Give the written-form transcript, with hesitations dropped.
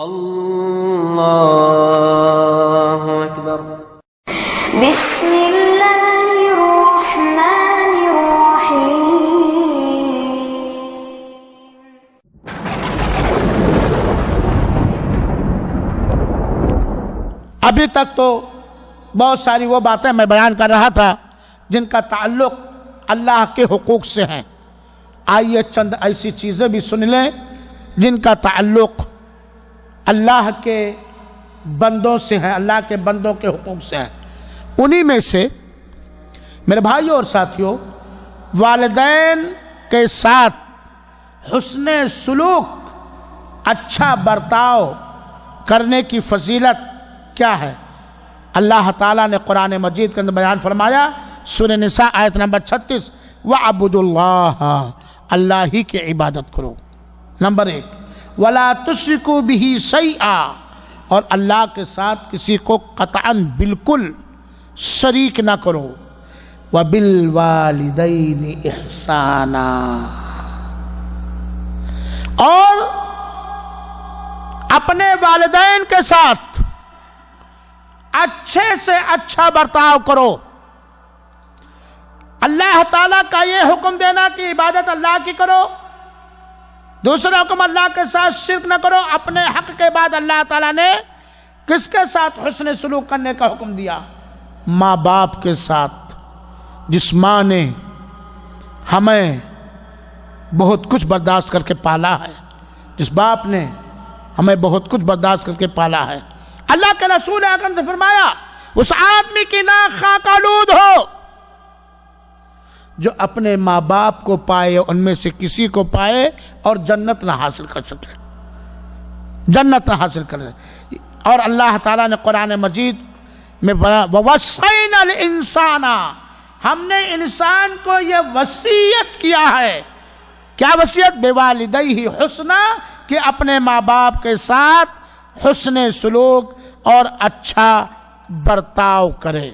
اللہ اکبر۔ بسم اللہ الرحمن الرحیم۔ ابھی تک تو بہت ساری وہ باتیں میں بیان کر رہا تھا جن کا تعلق اللہ کے حقوق سے ہیں۔ آئیے چند ایسی چیزیں بھی سن لیں جن کا تعلق اللہ کے بندوں سے ہیں، اللہ کے بندوں کے حقوق سے ہیں۔ انہی میں سے میرے بھائیوں اور ساتھیوں، والدین کے ساتھ حسن سلوک، اچھا برتاؤ کرنے کی فضیلت کیا ہے؟ اللہ تعالیٰ نے قرآن مجید کے اندر بیان فرمایا، سورہ نساء آیت نمبر 36، وَعَبُدُوا اللَّهَ، اللہ ہی کی عبادت کرو۔ نمبر 1، وَلَا تُشْرِكُوا بِهِ شَيْئًا، اور اللہ کے ساتھ کسی کو قطعاً بالکل شریک نہ کرو۔ وَبِالْوَالِدَيْنِ إِحْسَانًا، اور اپنے والدین کے ساتھ اچھے سے اچھا برتاؤ کرو۔ اللہ تعالیٰ کا یہ حکم دینا کہ عبادت اللہ کی کرو، دوسرا حکم اللہ کے ساتھ شرک نہ کرو۔ اپنے حق کے بعد اللہ تعالیٰ نے کس کے ساتھ حسن سلوک کرنے کا حکم دیا؟ ماں باپ کے ساتھ، جس ماں نے ہمیں بہت کچھ برداشت کر کے پالا ہے، جس باپ نے ہمیں بہت کچھ برداشت کر کے پالا ہے۔ اللہ کے رسول اکرم نے فرمایا، اس آدمی کی ناک خاک آلود ہو جو اپنے ماں باپ کو پائے، ان میں سے کسی کو پائے اور جنت نہ حاصل کر سکے، جنت نہ حاصل کرے۔ اور اللہ تعالیٰ نے قرآن مجید میں وَوَصَّيْنَا الْإِنسَانَ، ہم نے انسان کو یہ وصیت کیا ہے۔ کیا وصیت؟ بِوَالِدَيْهِ حُسْنًا، کہ اپنے ماں باپ کے ساتھ حسن سلوک اور اچھا برتاؤ کرے۔